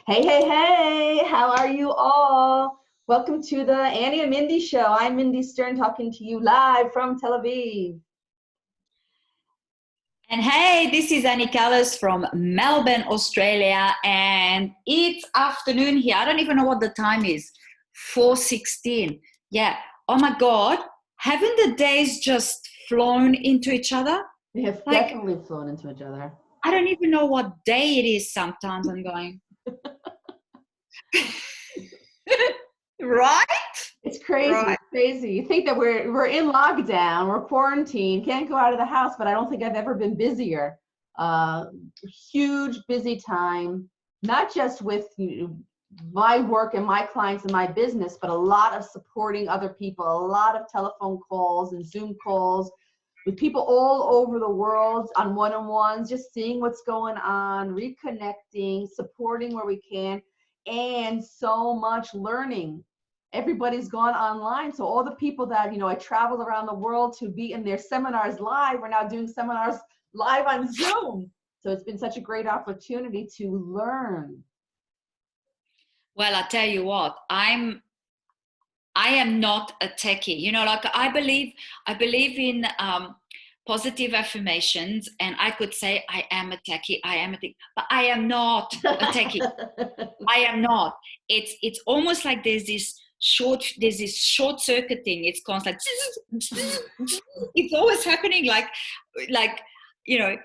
Hey, hey, hey, how are you all? Welcome to the Annie and Mindy show. I'm Mindy Stern talking to you live from Tel Aviv. And hey, this is Annie Callis from Melbourne, Australia, and it's afternoon here. I don't even know what the time is. 4:16. Yeah. Oh my God. Haven't the days just flown into each other? We have Like, definitely flown into each other. I don't even know what day it is sometimes. I'm going, right? It's crazy, Right. it's crazy. You think that we're in lockdown, we're quarantined, can't go out of the house, but I don't think I've ever been busier. Uh, Huge busy time, not just with my work and my clients and my business, but a lot of supporting other people, a lot of telephone calls and Zoom calls with people all over the world on one-on-ones, just seeing what's going on, reconnecting, supporting where we can, and so much learning. Everybody's gone online. So all the people that, I traveled around the world to be in their seminars live, we're now doing seminars live on Zoom. So it's been such a great opportunity to learn. Well, I tell you what, I am not a techie. Like I believe in positive affirmations, and I could say I am a techie, I am a techie, but I am not a techie. I am not. It's almost like there's this short circuit thing. It's constant. It's always happening. Like you know,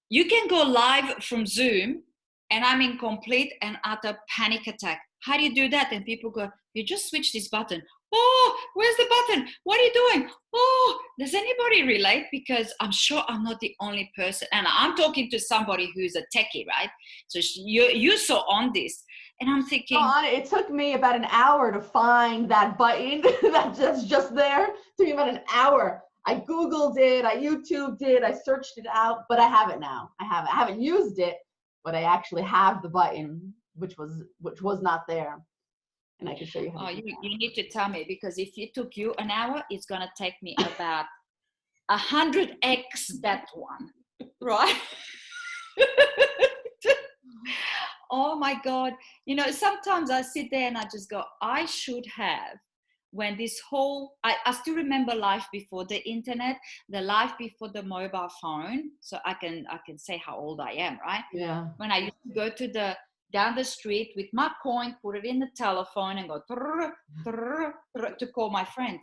you can go live from Zoom, and I'm in complete and utter panic attack. How do you do that? And people go, you just switch this button. Oh, where's the button? What are you doing? Oh, does anybody relate? Because I'm sure I'm not the only person. And I'm talking to somebody who's a techie, right? So you're so on this. And I'm thinking, It took me about an hour to find that button that's just there. It took me about an hour. I Googled it, I YouTubed it, I searched it out, but I have it now. I haven't used it, but I actually have the button, which was not there. And I can show you how to oh, do you need to tell me, because if it took you an hour, it's going to take me about 100x that one, right? Oh my God. Sometimes I sit there and I just go, I should have, when I still remember life before the internet, the life before the mobile phone. So I can say how old I am, right? that. Yeah. When I used to go down the street with my coin, put it in the telephone and go trrr, trrr, trrr, to call my friends.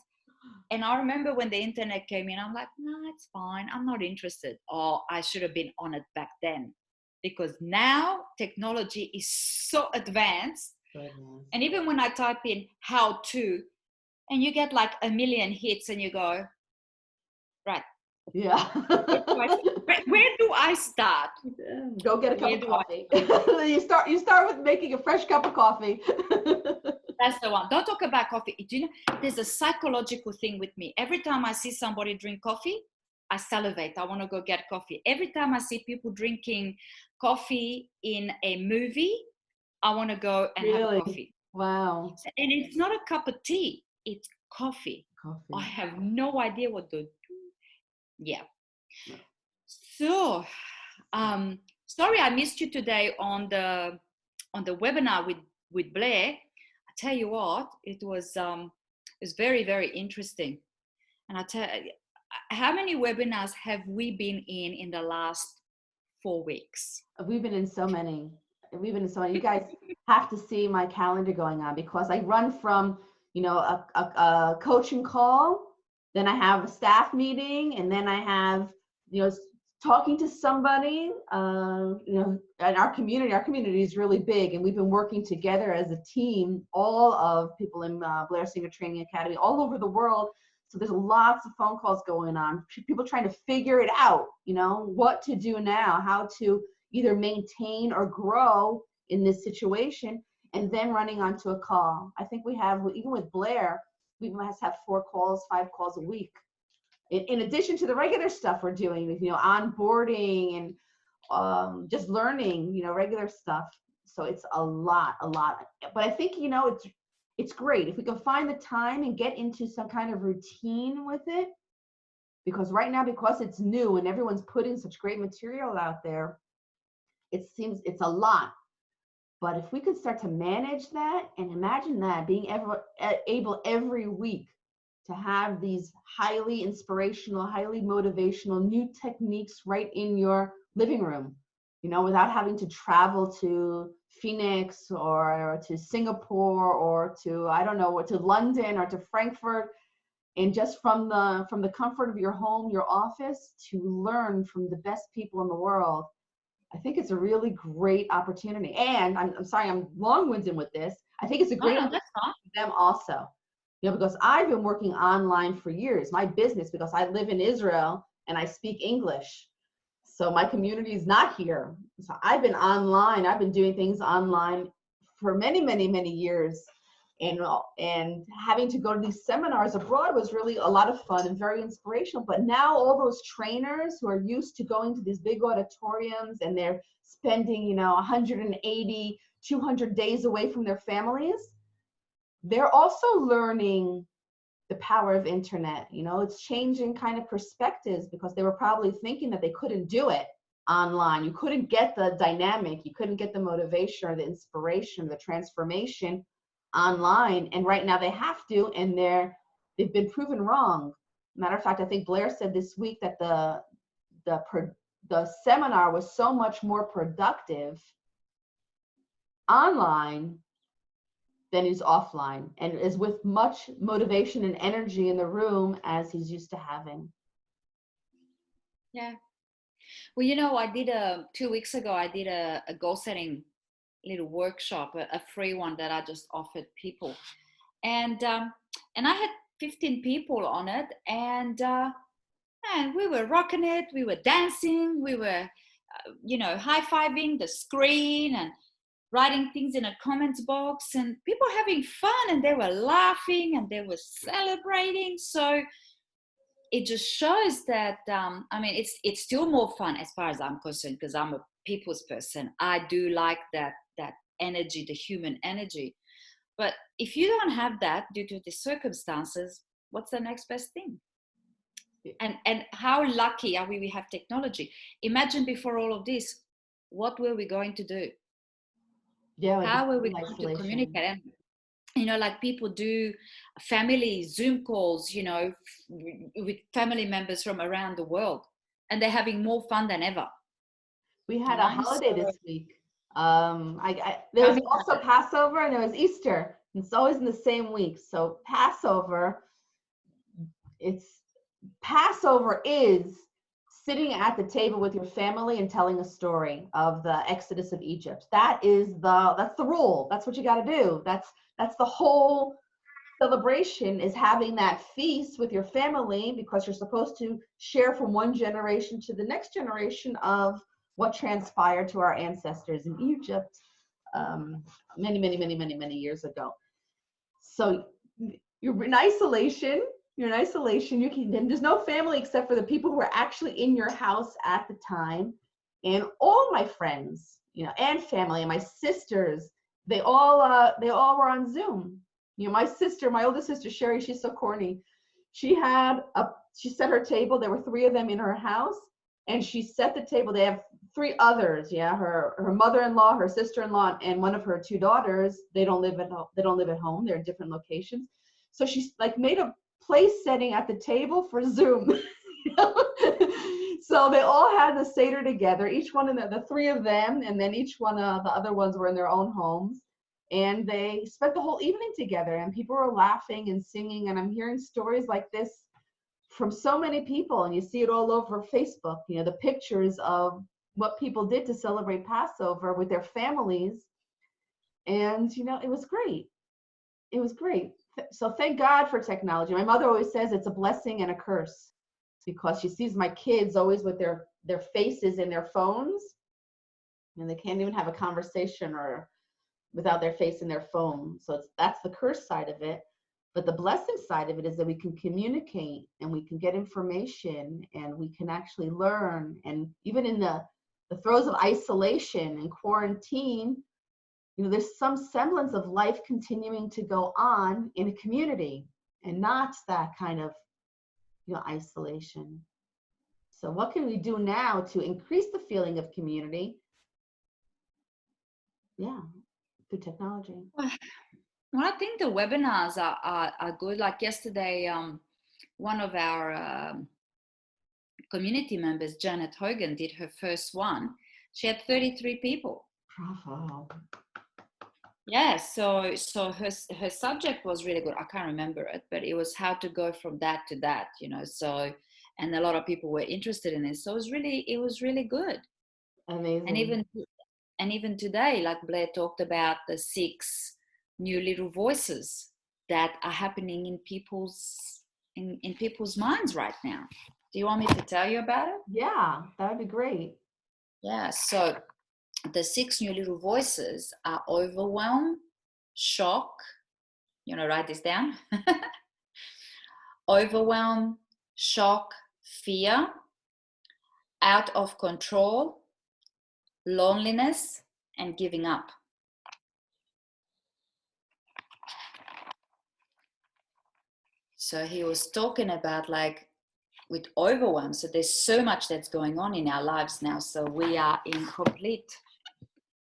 And I remember when the internet came in, I'm like, no, it's fine. I'm not interested. Oh, I should have been on it back then. Because now technology is so advanced. Goodness. And even when I type in how to, and you get like a million hits, and you go, right, Yeah. where do I start? Go get a cup Where of do I coffee. start? You start with making a fresh cup of coffee. That's the one. Don't talk about coffee. Do you know, there's a psychological thing with me. Every time I see somebody drink coffee, I salivate. I want to go get coffee. Every time I see people drinking coffee in a movie, I want to go and have a Really? coffee. Wow. And it's not a cup of tea, it's coffee. I Coffee. have no idea what to do. Yeah. So, sorry I missed you today on the webinar with Blair. I tell you what, it was very, very interesting. And I tell you, how many webinars have we been in the last 4 weeks? We've been in so many. We've been in so many. You guys have to see my calendar going on because I run from, a coaching call, then I have a staff meeting, and then I have, talking to somebody, and our community is really big, and we've been working together as a team, all of people in Blair Singer Training Academy all over the world. So there's lots of phone calls going on, people trying to figure it out, what to do now, how to either maintain or grow in this situation, and then running onto a call. I think we have, even with Blair, we must have 4 calls, 5 calls a week. In addition to the regular stuff we're doing, onboarding and just learning, regular stuff. So it's a lot. But I think, it's great if we can find the time and get into some kind of routine with it. Because right now, because it's new and everyone's putting such great material out there, it seems it's a lot. But if we could start to manage that, and imagine that being able every week to have these highly inspirational, highly motivational new techniques right in your living room, without having to travel to Phoenix or to Singapore or to, I don't know, or to London or to Frankfurt, and just from the comfort of your home, your office, to learn from the best people in the world. I think it's a really great opportunity. And I'm sorry, I'm long-winded with this. I think it's a No, great no, opportunity that's fine. for them also. Because I've been working online for years. My business, because I live in Israel and I speak English. So my community is not here. So I've been online. I've been doing things online for many, many, many years. And having to go to these seminars abroad was really a lot of fun and very inspirational. But now all those trainers who are used to going to these big auditoriums and they're spending, 180, 200 days away from their families, they're also learning the power of internet. It's changing kind of perspectives, because they were probably thinking that they couldn't do it online. You couldn't get the dynamic, you couldn't get the motivation or the inspiration, the transformation online. And right now they have to, and they've been proven wrong. Matter of fact, I think Blair said this week that the seminar was so much more productive online than is offline, and is with much motivation and energy in the room as he's used to having. Yeah. Well, I did 2 weeks ago, I did a goal setting little workshop, a free one that I just offered people. And I had 15 people on it, and we were rocking it. We were dancing. We were, high-fiving the screen and writing things in a comments box, and people having fun, and they were laughing and they were celebrating. So it just shows that it's still more fun as far as I'm concerned, because I'm a people's person. I do like that energy, the human energy. But if you don't have that due to the circumstances, what's the next best thing? And how lucky are we have technology. Imagine before all of this, what were we going to do? Yeah, How were we going to communicate? And like people do family Zoom calls, with family members from around the world, and they're having more fun than ever. We had a holiday this week. There was also Passover and there was Easter. It's always in the same week. So Passover is sitting at the table with your family and telling a story of the Exodus of Egypt. That's the rule. That's what you got to do. That's the whole celebration, is having that feast with your family, because you're supposed to share from one generation to the next generation of what transpired to our ancestors in Egypt many, many, many, many, many years ago. So you're in isolation. There's no family except for the people who are actually in your house at the time. And all my friends, and family, and my sisters, they all were on Zoom. My oldest sister, Sherry, she's so corny. She set her table. There were 3 of them in her house, and she set the table. They have 3 others. Yeah, her mother-in-law, her sister-in-law, and one of her 2 daughters. They don't live at home. They're in different locations. So she's like made a place setting at the table for Zoom. So they all had the Seder together. Each one of the 3 of them, and then each one of the other ones were in their own homes. And they spent the whole evening together, and people were laughing and singing. And I'm hearing stories like this from so many people, and you see it all over Facebook, the pictures of what people did to celebrate Passover with their families. And, it was great. It was great. So thank God for technology. My mother always says it's a blessing and a curse, because she sees my kids always with their faces in their phones, and they can't even have a conversation or without their face in their phone. So that's the curse side of it. But the blessing side of it is that we can communicate, and we can get information, and we can actually learn. And even in the throes of isolation and quarantine, there's some semblance of life continuing to go on in a community, and not that kind of isolation. So what can we do now to increase the feeling of community? Yeah, through technology? Well, I think the webinars are good. Like yesterday, one of our community members, Janet Hogan, did her first one. She had 33 people. Bravo. Yeah, so her subject was really good. I can't remember it, but it was how to go from that to that, you know. So, and a lot of people were interested in it. So it was really good. Amazing. And even today, like Blair talked about the 6 new little voices that are happening in people's minds right now. Do you want me to tell you about it? Yeah, that would be great. Yeah, so the 6 new little voices are overwhelm, shock, write this down. Overwhelm, shock, fear, out of control, loneliness, and giving up. So he was talking about like with overwhelm. So there's so much that's going on in our lives now. So we are in complete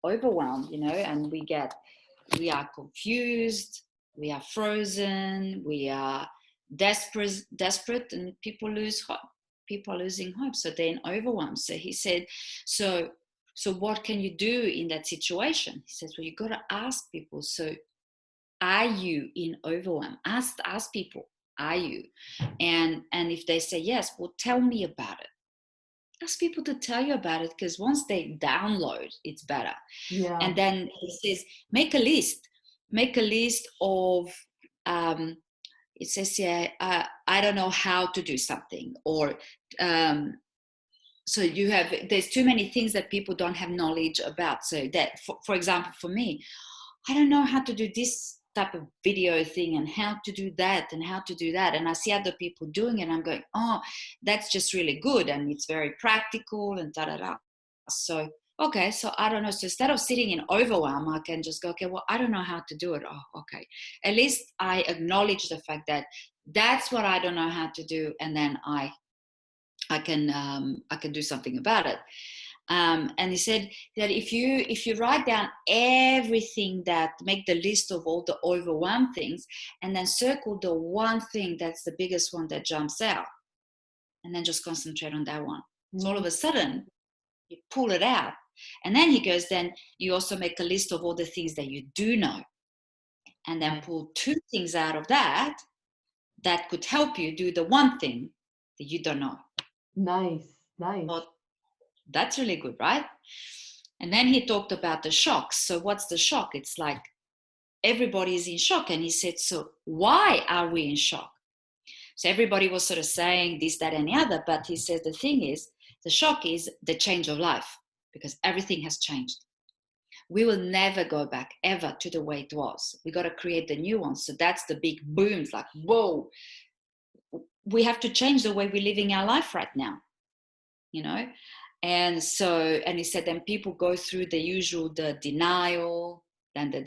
overwhelm, and we are confused, we are frozen, we are desperate, and people lose hope. People are losing hope, so they're in overwhelm. So he said, so what can you do in that situation? He says, well, you got to ask people. So are you in overwhelm? Ask people, are you? And if they say yes, well, tell me about it. Ask people to tell you about it, because once they download, it's better. Yeah. And then he says, make a list of, it says here, I don't know how to do something, or so there's too many things that people don't have knowledge about. So that, for example, for me, I don't know how to do this type of video thing, and how to do that, and how to do that. And I see other people doing it, and I'm going, oh, that's just really good, and it's very practical, and da-da-da. So, okay, so I don't know. So instead of sitting in overwhelm, I can just go, okay, well, I don't know how to do it. Oh, okay. At least I acknowledge the fact that that's what I don't know how to do, and then I can do something about it. And he said that if you write down everything, that make the list of all the overwhelmed things, and then circle the one thing that's the biggest one that jumps out, and then just concentrate on that one. So all of a sudden you pull it out. And then he goes, then you also make a list of all the things that you do know, and then pull 2 things out of that could help you do the one thing that you don't know. Nice. Well, that's really good, right? And then he talked about the shocks. So what's the shock? It's like everybody is in shock. And he said, so why are we in shock? So everybody was sort of saying this, that, and the other. But he said the thing is, the shock is the change of life, because everything has changed. We will never go back ever to the way it was. We got to create the new one. So that's the big boom. It's like, whoa, we have to change the way we're living our life right now, And so, and he said, then people go through the denial, then the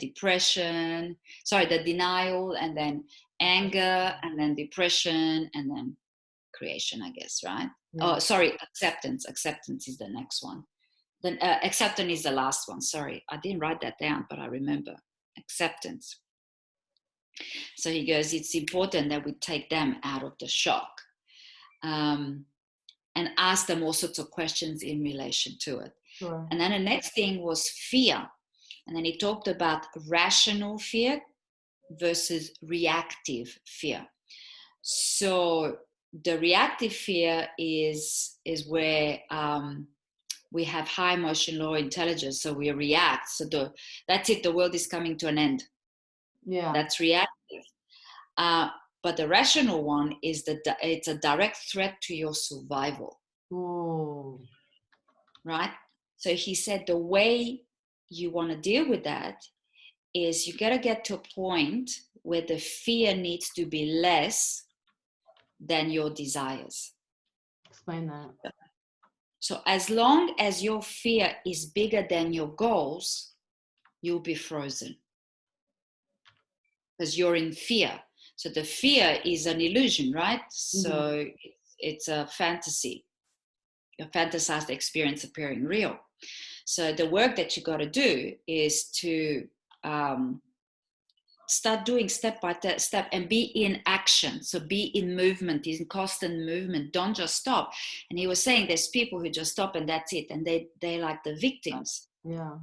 denial, and then anger, and then depression, and then creation, I guess, right? Yeah. Oh, sorry, acceptance. Acceptance is the next one. Then acceptance is the last one. Sorry, I didn't write that down, but I remember acceptance. So he goes, it's important that we take them out of the shock. And ask them all sorts of questions in relation to it. Sure. And then the next thing was fear. And then he talked about rational fear versus reactive fear. So the reactive fear is where we have high emotional intelligence, so we react. So that's it, the world is coming to an end. Yeah. That's reactive. But the rational one is it's a direct threat to your survival. Ooh. Right? So he said the way you want to deal with that is you got to get to a point where the fear needs to be less than your desires. Explain that. So as long as your fear is bigger than your goals, you'll be frozen. Because you're in fear. So the fear is an illusion, right? Mm-hmm. So it's a fantasy, a fantasized experience appearing real. So the work that you got to do is to start doing step by step and be in action. So be in movement, in constant movement. Don't just stop. And he was saying there's people who just stop and that's it. And they're like the victims. Yeah.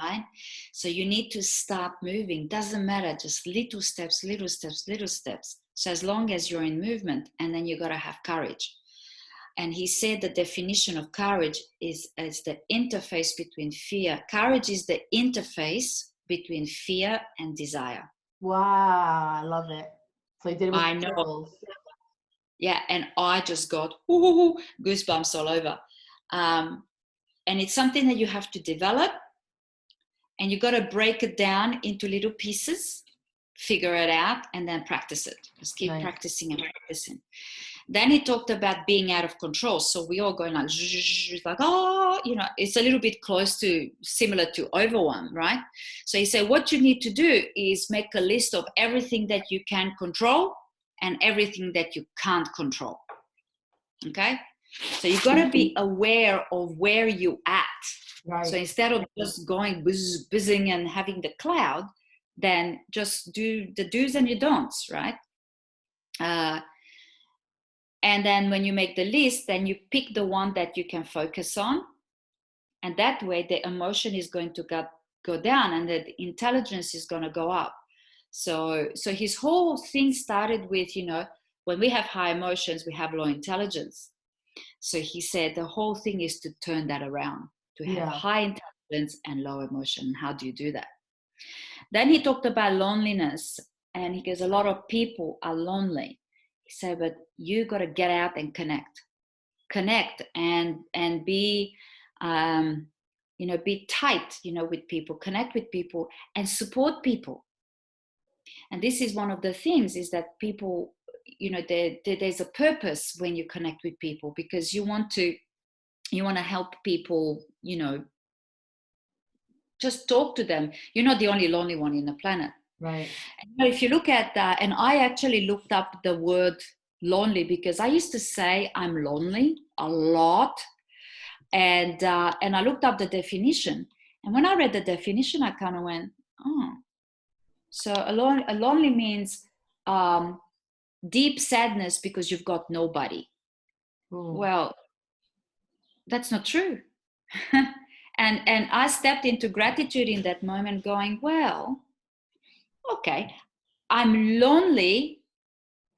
Right? So you need to start moving. Doesn't matter, just little steps, little steps, little steps. So as long as you're in movement, and then you got to have courage. And he said the definition of courage is the interface between fear. Courage is the interface between fear and desire. Wow, I love it. So you did it with I know. circles. Yeah, and I just got goosebumps all over. And it's something that you have to develop, and you got to break it down into little pieces, figure it out, and then practice it. Just keep practicing and practicing. Then he talked about being out of control. So we all going like, oh, you know, it's a little bit similar to overwhelm, right? So he said, what you need to do is make a list of everything that you can control and everything that you can't control. Okay? So you've got to be aware of where you at. Right. So instead of just going buzzing and having the cloud, then just do the do's and your don'ts, right? And then when you make the list, then you pick the one that you can focus on. And that way the emotion is going to go down and the intelligence is going to go up. So his whole thing started with, you know, when we have high emotions, we have low intelligence. So he said the whole thing is to turn that around, to have high intelligence and low emotion. How do you do that? Then he talked about loneliness, and he goes, a lot of people are lonely. He said, but you got to get out and connect and be, you know, be tight, you know, with people, connect with people and support people. And this is one of the things is that people, you know, there's a purpose when you connect with people, because you want to help people, you know, just talk to them. You're not the only lonely one in the planet. Right. And if you look at that, and I actually looked up the word lonely, because I used to say I'm lonely a lot. And I looked up the definition. And when I read the definition, I kind of went, oh. So lonely means deep sadness because you've got nobody. Ooh. Well, that's not true. And I stepped into gratitude in that moment going, well, okay, I'm lonely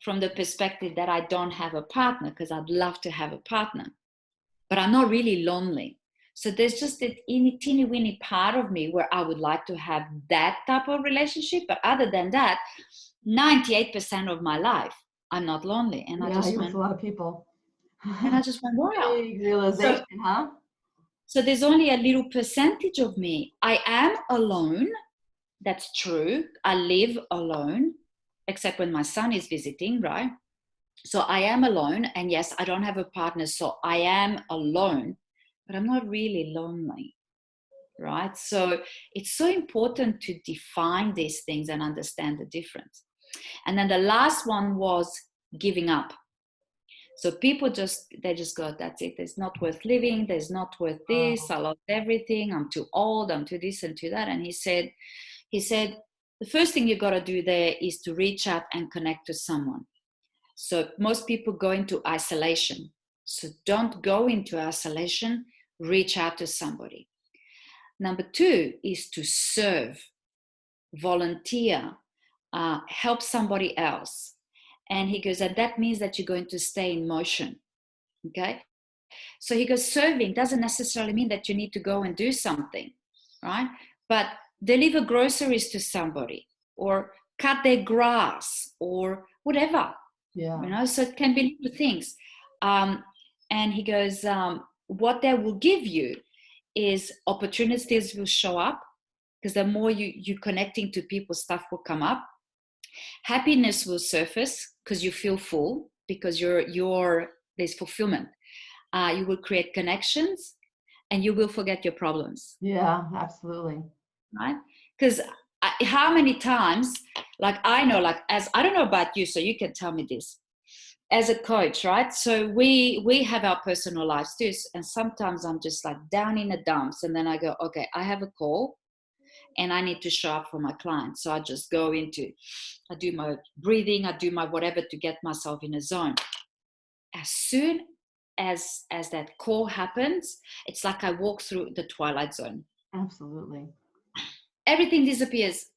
from the perspective that I don't have a partner, because I'd love to have a partner, but I'm not really lonely. So there's just a teeny weeny part of me where I would like to have that type of relationship. But other than that, 98% of my life, I'm not lonely. And I just went, a lot of people. And I just went, wow. Big realization, huh? So there's only a little percentage of me. I am alone. That's true. I live alone, except when my son is visiting, right? So I am alone. And yes, I don't have a partner. So I am alone, but I'm not really lonely, right? So it's so important to define these things and understand the difference. And then the last one was giving up. So people they just go, that's it. It's not worth living. There's not worth this. I lost everything. I'm too old. I'm too this and too that. And he said, the first thing you got to do there is to reach out and connect to someone. So most people go into isolation. So don't go into isolation. Reach out to somebody. Number 2 is to serve, volunteer, help somebody else. And he goes, and that means that you're going to stay in motion. Okay. So he goes, serving doesn't necessarily mean that you need to go and do something, right? But deliver groceries to somebody, or cut their grass, or whatever. Yeah. You know, so it can be little things. And he goes, what that will give you is opportunities will show up, because the more you're connecting to people, stuff will come up. Happiness will surface because you feel full, because there's fulfillment. You will create connections, and you will forget your problems. Yeah, absolutely. Right? Because how many times, like I know, like as I don't know about you, so you can tell me this. As a coach, right? So we have our personal lives too, and sometimes I'm just like down in the dumps, and then I go, okay, I have a call, and I need to show up for my clients. So I just I do my breathing, I do my whatever to get myself in a zone. As soon as that call happens, it's like I walk through the twilight zone. Absolutely. Everything disappears.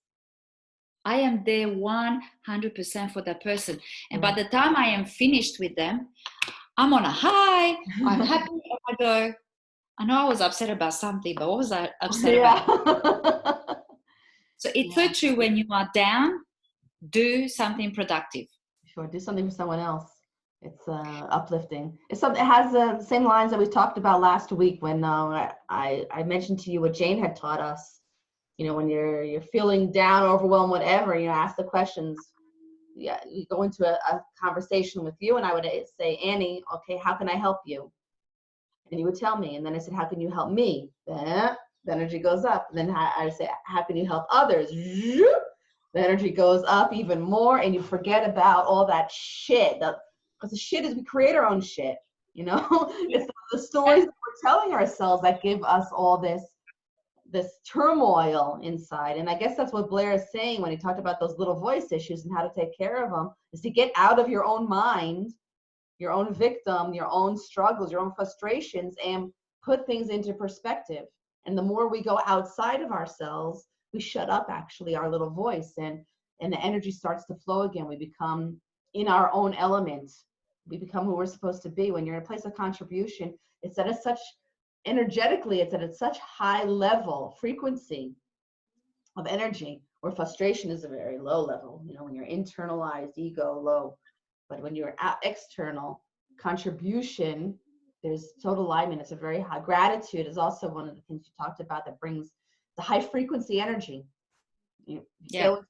I am there 100% for that person. And by the time I am finished with them, I'm on a high, I'm happy, and I go, I know I was upset about something, but what was I upset about? So it's so true. When you are down, do something productive. Sure, do something for someone else. It's uplifting. It's something. It has the same lines that we talked about last week when I mentioned to you what Jane had taught us. You know, when you're feeling down, overwhelmed, whatever, you know, ask the questions. Yeah, you go into a conversation with you, and I would say, Annie, okay, how can I help you? And you would tell me, and then I said, how can you help me? Then the energy goes up. And then I say, how can you help others? The energy goes up even more, and you forget about all that shit. Because the shit is, we create our own shit, you know? It's the stories that we're telling ourselves that give us all this turmoil inside. And I guess that's what Blair is saying when he talked about those little voice issues and how to take care of them, is to get out of your own mind, your own victim, your own struggles, your own frustrations, and put things into perspective. And the more we go outside of ourselves, we shut up actually our little voice, and the energy starts to flow again. We become in our own element. We become who we're supposed to be. When you're in a place of contribution, it's at such energetically, it's at a such high level frequency of energy, where frustration is a very low level, you know, when you're internalized ego low. But when you're external contribution, there's total alignment. It's a very high. Gratitude is also one of the things you talked about that brings the high frequency energy. Go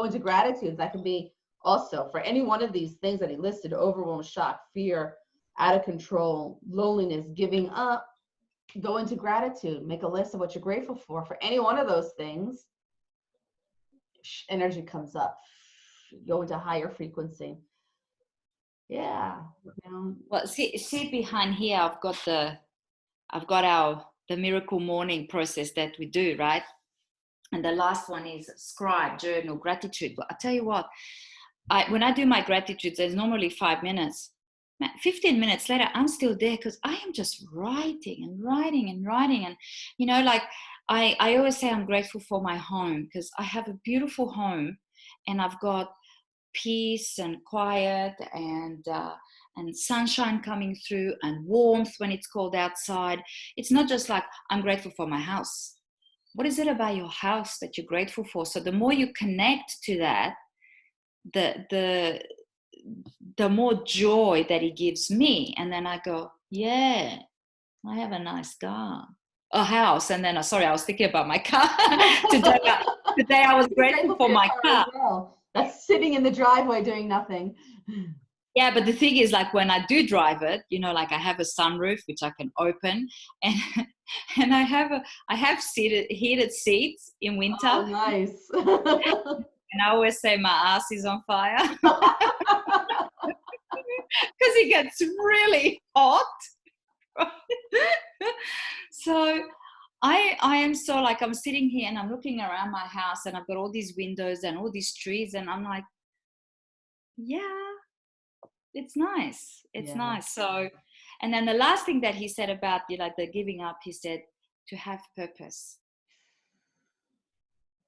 into gratitude. That can be also for any one of these things that he listed: overwhelm, shock, fear, out of control, loneliness, giving up. Go into gratitude. Make a list of what you're grateful for. For any one of those things, energy comes up. Go into higher frequency. Yeah. Well, see behind here, I've got the miracle morning process that we do, right? And the last one is scribe, journal, gratitude. But I tell you what, when I do my gratitude, there's normally 5 minutes. 15 minutes later, I'm still there because I am just writing and writing and writing. And, you know, like I always say I'm grateful for my home, because I have a beautiful home, and I've got peace and quiet and sunshine coming through and warmth when it's cold outside. It's not just like I'm grateful for my house. What is it about your house that you're grateful for? So the more you connect to that, the more joy that it gives me. And then I go, yeah, I have a nice car, a house. And then, sorry, I was thinking about my car. Today I was grateful for my car. Well. That's sitting in the driveway doing nothing. Yeah, but the thing is, like, when I do drive it, you know, like I have a sunroof which I can open, and I have heated seats in winter. Oh, nice. And I always say my ass is on fire because it gets really hot. So I am so, like, I'm sitting here and I'm looking around my house, and I've got all these windows and all these trees, and I'm like, yeah, it's nice. It's nice. So, and then the last thing that he said about, you know, like the giving up, he said to have purpose.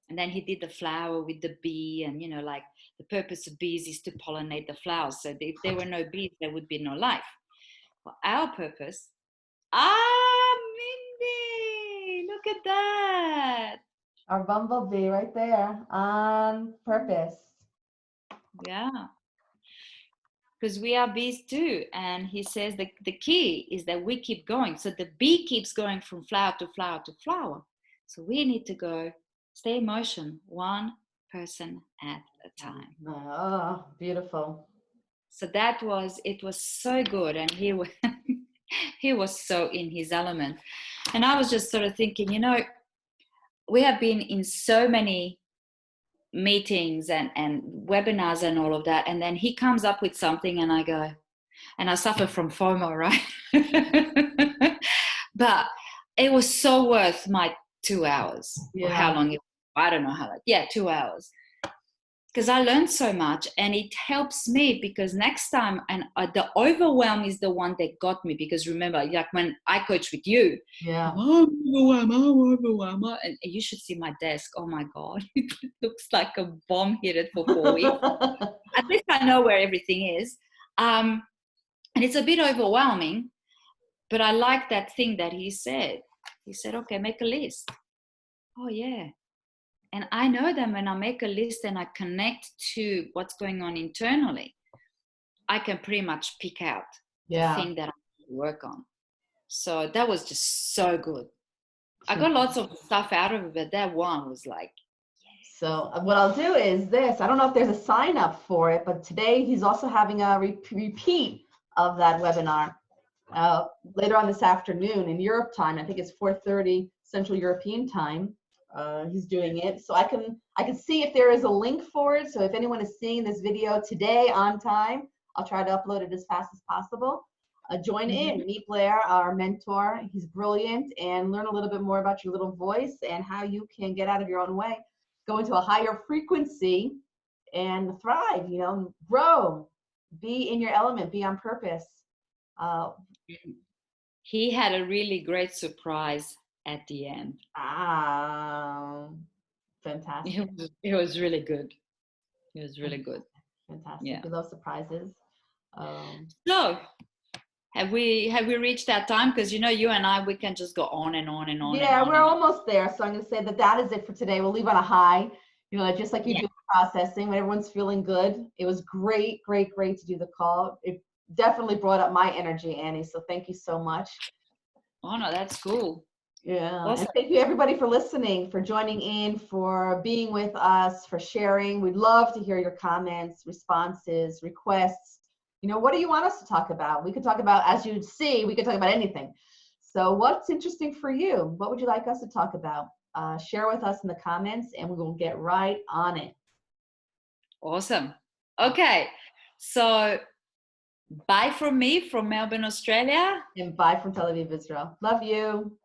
And then he did the flower with the bee, and, you know, like the purpose of bees is to pollinate the flowers. So if there were no bees, there would be no life. Well, our purpose, Mindy, look at that. Our bumblebee right there, on purpose. Yeah. Because we are bees too. And he says that the key is that we keep going. So the bee keeps going from flower to flower to flower. So we need to stay in motion, one person at a time. Oh, beautiful. So it was so good. And he was so in his element. And I was just sort of thinking, you know, we have been in so many meetings and webinars and all of that, and then he comes up with something and I go, and I suffer from FOMO, right? But it was so worth my 2 hours, or how long it was. I don't know how, 2 hours. Because I learned so much, and it helps me because next time, and the overwhelm is the one that got me, because remember, like when I coach with you, Yeah. I'm overwhelmed, and you should see my desk. Oh my God, it looks like a bomb hit it for 4 weeks. At least I know where everything is. And it's a bit overwhelming, but I like that thing that he said. He said, okay, make a list. Oh yeah. And I know that when I make a list and I connect to what's going on internally, I can pretty much pick out the thing that I need to work on. So that was just so good. I got lots of stuff out of it, but that one was like, so what I'll do is this. I don't know if there's a sign up for it, but today he's also having a repeat of that webinar later on this afternoon in Europe time. I think it's 4:30 Central European time. He's doing it, so I can see if there is a link for it. So if anyone is seeing this video today on time, I'll try to upload it as fast as possible. Join in, meet Blair, our mentor. He's brilliant, and learn a little bit more about your little voice and how you can get out of your own way, go into a higher frequency, and thrive. You know, grow, be in your element, be on purpose. He had a really great surprise at the end. Fantastic. It was really good. It was really good. Fantastic. Yeah. We love surprises. So have we reached that time? Because you and I, we can just go on and on and on. Yeah, we're almost there. So I'm going to say that is it for today. We'll leave on a high. Just like you do processing when everyone's feeling good. It was great to do the call. It definitely brought up my energy, Annie. So thank you so much. Oh no, that's cool. Yeah. Awesome. And thank you everybody for listening, for joining in, for being with us, for sharing. We'd love to hear your comments, responses, requests. What do you want us to talk about? We could talk about, as you'd see, we could talk about anything. So what's interesting for you? What would you like us to talk about? Share with us in the comments and we will get right on it. Awesome. Okay. So bye from me from Melbourne, Australia. And bye from Tel Aviv, Israel. Love you.